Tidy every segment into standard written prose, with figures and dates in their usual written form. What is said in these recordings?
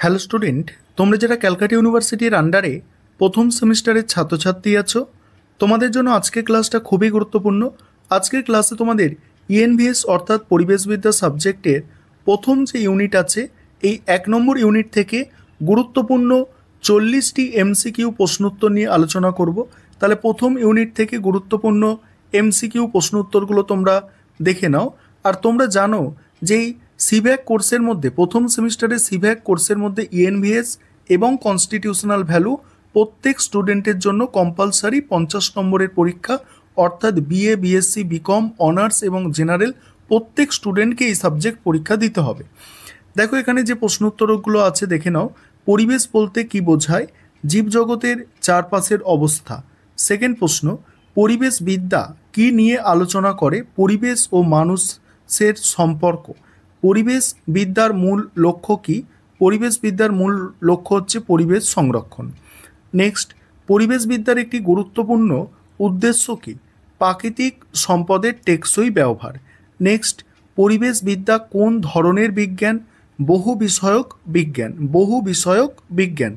Hello student, তোমরা যারা ক্যালকাটা ইউনিভার্সিটির আন্ডারে প্রথম সেমিস্টারের ছাত্রছাত্রী আছো, তোমাদের জন্য আজকের ক্লাসটা খুবই গুরুত্বপূর্ণ। আজকের ক্লাসে তোমাদের ইএনভিএস অর্থাৎ পরিবেশবিদ্যা সাবজেক্টের প্রথম যে ইউনিট আছে, এই 1 নম্বর ইউনিট থেকে গুরুত্বপূর্ণ 40টি এমসিকিউ প্রশ্নোত্তর নিয়ে আলোচনা করব। তাহলে প্রথম ইউনিট থেকে গুরুত্বপূর্ণ এমসিকিউ প্রশ্নোত্তরগুলো তোমরা দেখে নাও। আর তোমরা জানো যে এই সিভ্যাক কোর্সের মধ্যে প্রথম সেমিস্টারের সিভ্যাক কোর্সের মধ্যে ইএনভিএস এবং কনস্টিটিউশনাল ভ্যালু প্রত্যেক স্টুডেন্টের জন্য কম্পালসারি 50 নম্বরের পরীক্ষা, অর্থাৎ বিএ, বিএসসি, বিকম, অনার্স এবং জেনারেল প্রত্যেক স্টুডেন্টকে এই সাবজেক্ট পরীক্ষা দিতে হবে। দেখো এখানে যে প্রশ্নোত্তরগুলো আছে দেখে নাও। পরিবেশ বলতে কি বোঝায়? জীবজগতের চারপাশের অবস্থা। সেকেন্ড প্রশ্ন, পরিবেশবিদ্যা কি নিয়ে আলোচনা করে? পরিবেশ ও মানুষের সম্পর্ক। পরিবেশবিদ্যার মূল লক্ষ্য কি? পরিবেশবিদ্যার মূল লক্ষ্য হচ্ছে পরিবেশ সংরক্ষণ। নেক্সট, পরিবেশবিদ্যার একটি গুরুত্বপূর্ণ উদ্দেশ্য কি? প্রাকৃতিক সম্পদের টেকসই ব্যবহার। নেক্সট, পরিবেশবিদ্যা কোন ধরনের বিজ্ঞান? বহু বিষয়ক বিজ্ঞান।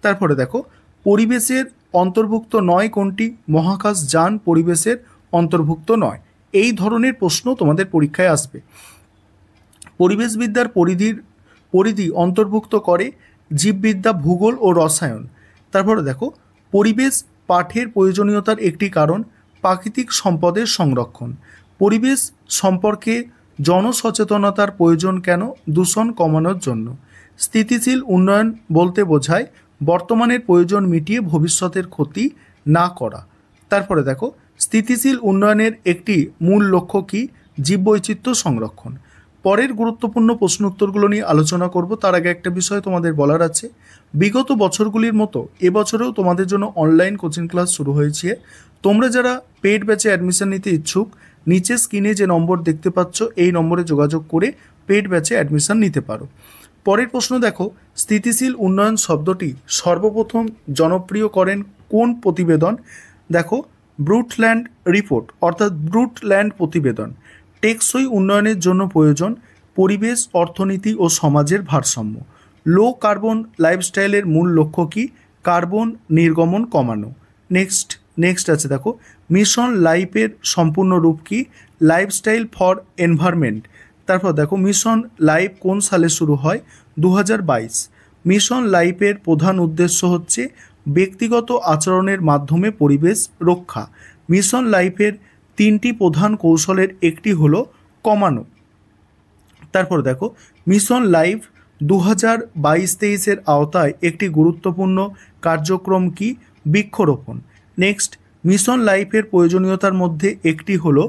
তারপরে দেখো, পরিবেশের অন্তর্ভুক্ত নয় কোনটি? মহাকাশযান পরিবেশের অন্তর্ভুক্ত নয়। এই ধরনের প্রশ্ন তোমাদের পরীক্ষায় আসবে। পরিবেশবিদ্যার পরিধি অন্তর্ভুক্ত করে জীববিদ্যা, ভূগোল ও রসায়ন। তারপরে দেখো, পরিবেশ পাঠের প্রয়োজনীয়তার একটি কারণ প্রাকৃতিক সম্পদের সংরক্ষণ। পরিবেশ সম্পর্কে জনসচেতনতার প্রয়োজন কেন? দূষণ কমানোর জন্য। স্থিতিশীল উন্নয়ন বলতে বোঝায় বর্তমানের প্রয়োজন মিটিয়ে ভবিষ্যতের ক্ষতি না করা। তারপরে দেখো, স্থিতিশীল উন্নয়নের একটি মূল লক্ষ্য কি? জীববৈচিত্র্য সংরক্ষণ। পরের গুরুত্বপূর্ণ প্রশ্ন উত্তরগুলো নিয়ে আলোচনা করব। তার আগে একটা বিষয় তোমাদের বলার আছে। বিগত বছরগুলির মতো এবছরেও তোমাদের জন্য অনলাইন কোচিং ক্লাস শুরু হয়েছে। তোমরা যারা পেড ব্যাচে অ্যাডমিশন নিতে ইচ্ছুক, নিচে স্ক্রিনে যে নম্বর দেখতে পাচ্ছ এই নম্বরে যোগাযোগ করে পেড ব্যাচে অ্যাডমিশন নিতে পারো। পরের প্রশ্ন দেখো, স্থিতিশীল উন্নয়ন শব্দটি সর্বপ্রথম জনপ্রিয় করেন কোন প্রতিবেদন? দেখো, ব্রুটল্যান্ড রিপোর্ট অর্থাৎ ব্রুটল্যান্ড প্রতিবেদন। টেকসই উন্নয়নের জন্য প্রয়োজন পরিবেশ, অর্থনীতি ও সমাজের ভারসাম্য। লো কার্বন লাইফস্টাইলের মূল লক্ষ্য কি? কার্বন নির্গমন কমানো। নেক্সট আছে দেখো, মিশন লাইফের সম্পূর্ণ রূপ কি? Lifestyle for environment. তারপর দেখো, মিশন লাইফ কোন সালে শুরু হয়? 2022। মিশন লাইফের প্রধান উদ্দেশ্য হচ্ছে ব্যক্তিগত আচরণের মাধ্যমে পরিবেশ রক্ষা। মিশন লাইফের 3টি প্রধান কৌশলের একটি হলো কমানো। তারপর দেখো, মিশন লাইফ 2022-23-এর আওতায় একটি গুরুত্বপূর্ণ কার্যক্রম কি? বৃক্ষরোপণ। নেক্সট, মিশন লাইফের প্রয়োজনীয়তার মধ্যে একটি হলো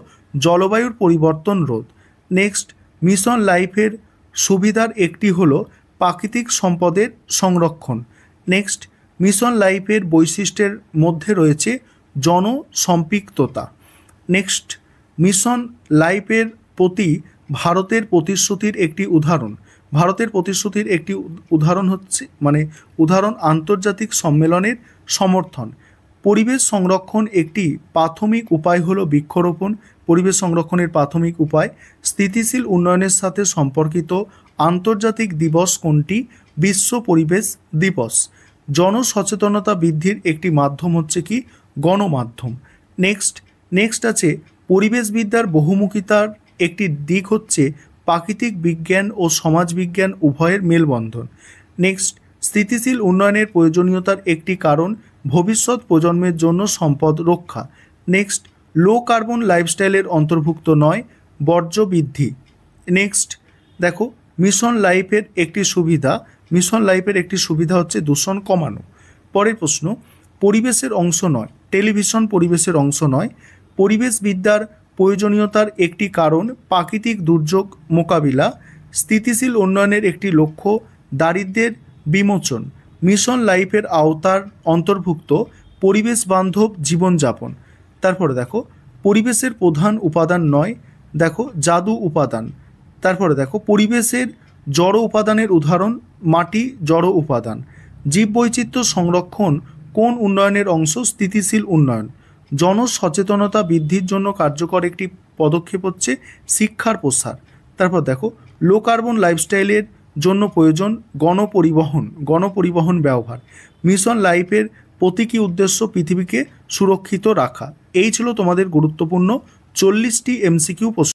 জলবায়ুর পরিবর্তন রোধ। নেক্সট, মিশন লাইফের সুবিধার একটি হলো প্রাকৃতিক সম্পদের সংরক্ষণ। নেক্সট, মিশন লাইফের বৈশিষ্ট্যের মধ্যে রয়েছে জনসম্পৃক্ততা। নেক্সট, মিশন লাইফের প্রতি ভারতের প্রতিশ্রুতির একটি উদাহরণ। ভারতের প্রতিশ্রুতির একটি উদাহরণ আন্তর্জাতিক সম্মেলনের সমর্থন। পরিবেশ সংরক্ষণ একটি প্রাথমিক উপায় হলো বৃক্ষরোপণ। পরিবেশ সংরক্ষণের প্রাথমিক উপায়। স্থিতিশীল উন্নয়নের সাথে সম্পর্কিত আন্তর্জাতিক দিবস কোনটি? বিশ্ব পরিবেশ দিবস। জনসচেতনতা বৃদ্ধির একটি মাধ্যম হচ্ছে কি? গণমাধ্যম। নেক্সট আছে, পরিবেশবিদ্যার বহুমুখিতার একটি দিক হচ্ছে প্রাকৃতিক বিজ্ঞান ও সমাজবিজ্ঞান উভয়ের মেলবন্ধন। নেক্সট, স্থিতিশীল উন্নয়নের প্রয়োজনীয়তার একটি কারণ ভবিষ্যৎ প্রজন্মের জন্য সম্পদ রক্ষা। নেক্সট, লো কার্বন লাইফস্টাইলের অন্তর্ভুক্ত নয় বর্জ্য বৃদ্ধি। নেক্সট দেখো, মিশন লাইফের একটি সুবিধা হচ্ছে দূষণ কমানো। পরের প্রশ্ন, পরিবেশের অংশ নয় টেলিভিশন পরিবেশের অংশ নয়। পরিবেশবিদ্যার প্রয়োজনীয়তার একটি কারণ প্রাকৃতিক দুর্যোগ মোকাবিলা। স্থিতিশীল উন্নয়নের একটি লক্ষ্য দারিদ্র্যের বিমোচন। মিশন লাইফের আওতার অন্তর্ভুক্ত পরিবেশ বান্ধব জীবনযাপন। তারপরে দেখো, পরিবেশের প্রধান উপাদান নয়, দেখো জাদু উপাদান। তারপরে দেখো, পরিবেশের জড় উপাদানের উদাহরণ মাটি জড় উপাদান। জীববৈচিত্র্য সংরক্ষণ কোন উন্নয়নের অংশ? স্থিতিশীল উন্নয়ন। জনসচেতনতা বৃদ্ধির জন্য কার্যকর একটি পদক্ষেপ হচ্ছে শিক্ষার প্রসার। তারপর দেখো, লো কার্বন লাইফস্টাইলের জন্য প্রয়োজন গণপরিবহন ব্যবহার। মিশন লাইফের প্রতীকী উদ্দেশ্য পৃথিবীকে সুরক্ষিত রাখা। এই ছিল তোমাদের গুরুত্বপূর্ণ 40টি MCQ প্রশ্ন।